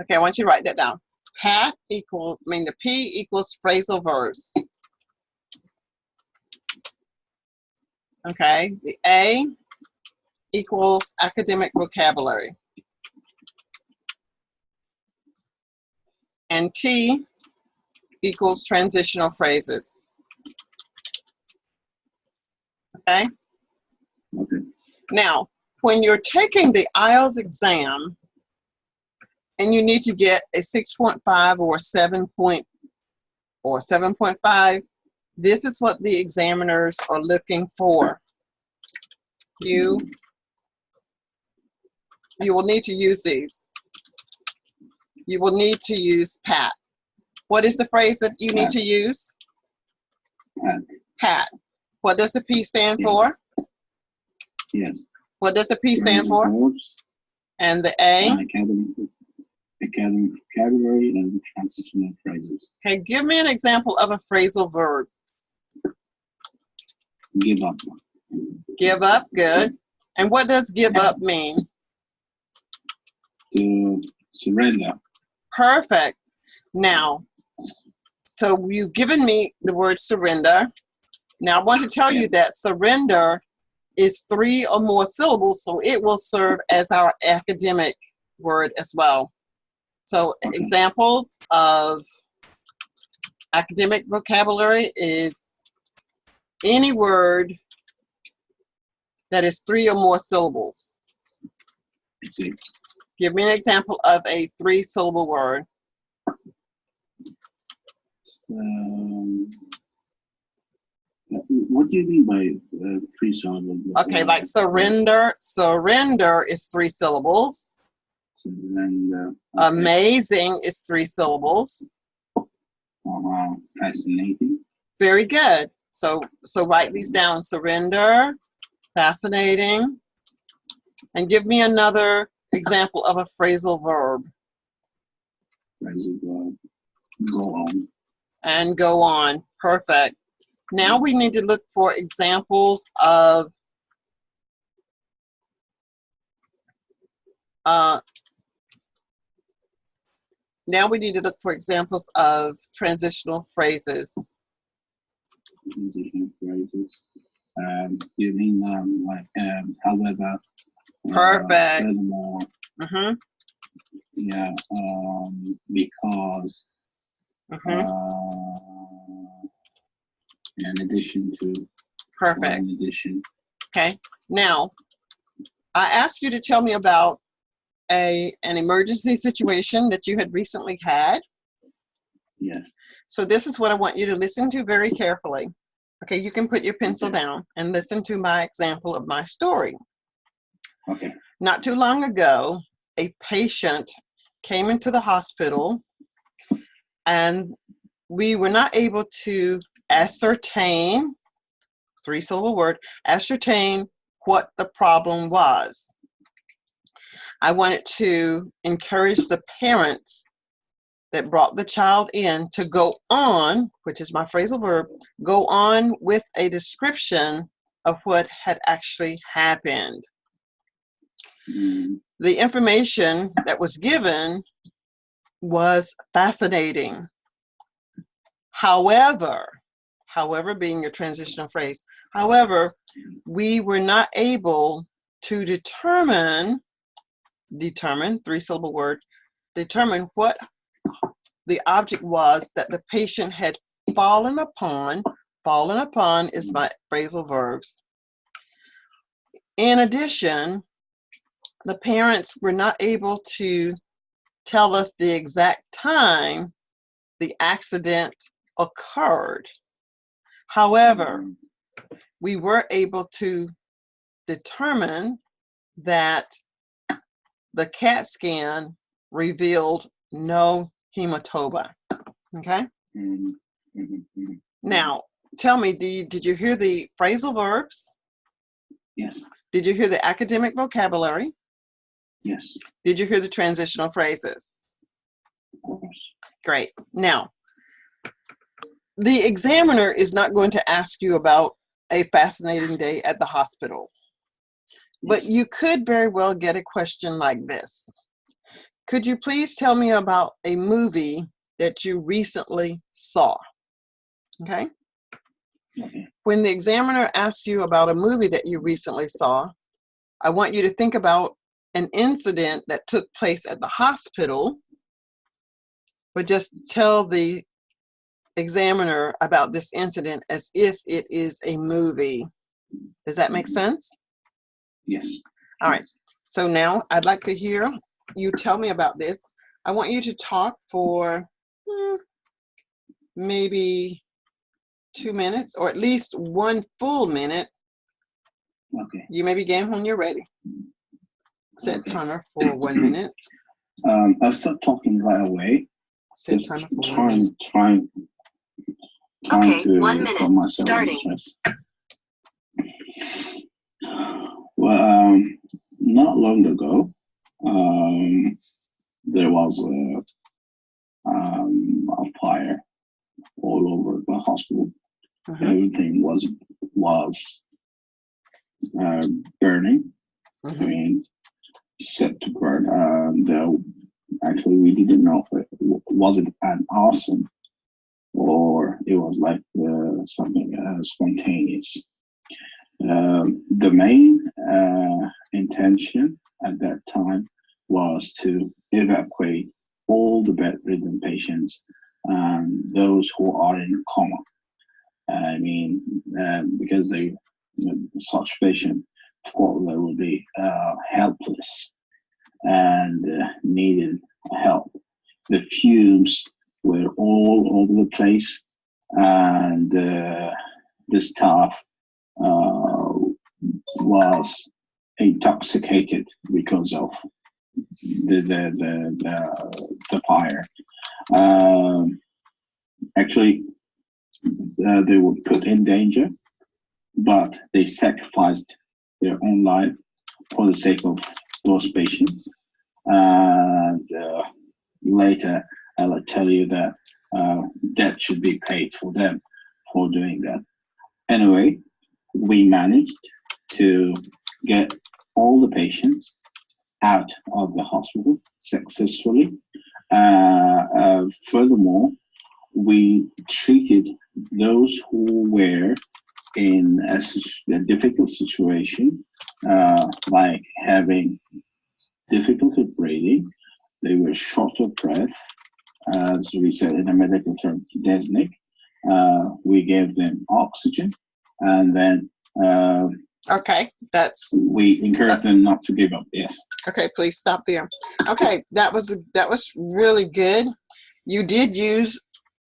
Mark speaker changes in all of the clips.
Speaker 1: Okay, I want you to write that down. The P equals phrasal verbs. Okay, the A equals academic vocabulary. And T equals transitional phrases. Okay?
Speaker 2: Okay.
Speaker 1: Now, when you're taking the Ielts exam and you need to get a 6.5 or 7.5, this is what the examiners are looking for. You will need to use these. You will need to use PAT. What is the phrase that you need to use?
Speaker 2: PAT.
Speaker 1: PAT. What does the P stand for?
Speaker 2: Yes.
Speaker 1: What does the P stand for? And the A?
Speaker 2: Academic vocabulary and transitional phrases.
Speaker 1: Okay, give me an example of a phrasal verb.
Speaker 2: Give up.
Speaker 1: Give up, good. And what does give up mean?
Speaker 2: To surrender.
Speaker 1: Perfect. Now, so you've given me the word surrender. Now I want to tell you that surrender is 3 or more syllables, so it will serve as our academic word as well. So examples of academic vocabulary is any word that is 3 or more syllables.
Speaker 2: I see.
Speaker 1: Give me an example of a 3-syllable word.
Speaker 2: What do you mean by 3 syllables?
Speaker 1: Okay, like surrender. Surrender is 3 syllables.
Speaker 2: Surrender.
Speaker 1: Okay. Amazing is 3 syllables.
Speaker 2: Fascinating.
Speaker 1: Very good. So write these down. Surrender, fascinating, and give me another example of a phrasal verb.
Speaker 2: Phrasal verb. Go on.
Speaker 1: And go on. Perfect. Now we need to look for examples of transitional phrases.
Speaker 2: Transitional phrases. You mean however?
Speaker 1: Perfect.
Speaker 2: Furthermore. Yeah. Because. In addition to.
Speaker 1: Perfect.
Speaker 2: In addition.
Speaker 1: Okay. Now, I asked you to tell me about an emergency situation that you had recently had.
Speaker 2: Yes.
Speaker 1: So this is what I want you to listen to very carefully. Okay, you can put your pencil down and listen to my example of my story.
Speaker 2: Okay.
Speaker 1: Not too long ago, a patient came into the hospital and we were not able to ascertain, 3-syllable word, ascertain what the problem was. I wanted to encourage the parents that brought the child in to go on, which is my phrasal verb, go on with a description of what had actually happened. The information that was given was fascinating. However being your transitional phrase, however, we were not able to determine, 3-syllable word, determine what the object was that the patient had fallen upon. Fallen upon is my phrasal verbs. In addition, the parents were not able to tell us the exact time the accident occurred. However, we were able to determine that the CAT scan revealed no hematoma. Okay? Now, tell me, did you hear the phrasal verbs?
Speaker 2: Yes.
Speaker 1: Did you hear the academic vocabulary?
Speaker 2: Yes.
Speaker 1: Did you hear the transitional phrases?
Speaker 2: Of course.
Speaker 1: Great. Now, the examiner is not going to ask you about a fascinating day at the hospital, but you could very well get a question like this. Could you please tell me about a movie that you recently saw? Okay.
Speaker 2: Okay.
Speaker 1: When the examiner asks you about a movie that you recently saw, I want you to think about an incident that took place at the hospital, but just tell the examiner about this incident as if it is a movie. Does that make sense?
Speaker 2: Yes.
Speaker 1: All right. So now I'd like to hear you tell me about this. I want you to talk for maybe 2 minutes, or at least 1 full minute.
Speaker 2: Okay.
Speaker 1: You may begin when you're ready. Set timer for 1 minute.
Speaker 2: I'll start talking right away.
Speaker 1: Set
Speaker 2: Just
Speaker 1: timer for 1 minute.
Speaker 2: trying
Speaker 3: Okay,
Speaker 2: to
Speaker 3: 1 minute,
Speaker 2: put myself in
Speaker 3: starting.
Speaker 2: stress. Well, not long ago, there was a fire all over the hospital. Everything was burning. I mean, set to burn. Actually, we didn't know if it was it an arson or it was like something spontaneous. The main intention at that time was to evacuate all the bedridden patients and those who are in coma. I mean, because such patients thought they would be helpless and needed help. The fumes were all over the place, and the staff was intoxicated because of the fire. Actually, they were put in danger, but they sacrificed their own life for the sake of those patients. And later, I'll tell you that debt should be paid for them for doing that. Anyway, we managed to get all the patients out of the hospital successfully. Furthermore, we treated those who were in a difficult situation, like having difficulty breathing. They were short of breath, as we said in a medical term, dyspneic. We gave them oxygen, and then
Speaker 1: okay,
Speaker 2: we encouraged them not to give up. Yes.
Speaker 1: Okay, please stop there. Okay, that was really good. You did use.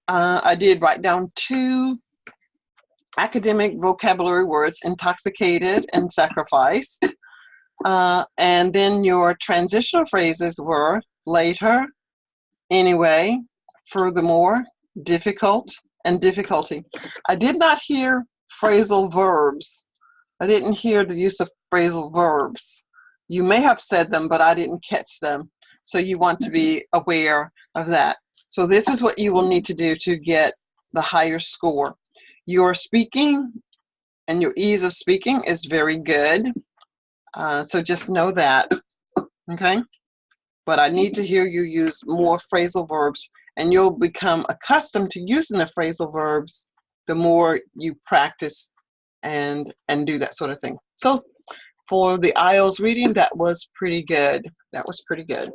Speaker 1: I did write down 2 academic vocabulary words: intoxicated and sacrificed. And then your transitional phrases were later, anyway, furthermore, difficult, and difficulty. I did not hear phrasal verbs. I didn't hear the use of phrasal verbs. You may have said them, but I didn't catch them. So you want to be aware of that. So this is what you will need to do to get the higher score. Your speaking and your ease of speaking is very good. So just know that, okay? But I need to hear you use more phrasal verbs, and you'll become accustomed to using the phrasal verbs the more you practice and do that sort of thing. So for the IELTS reading, that was pretty good. That was pretty good.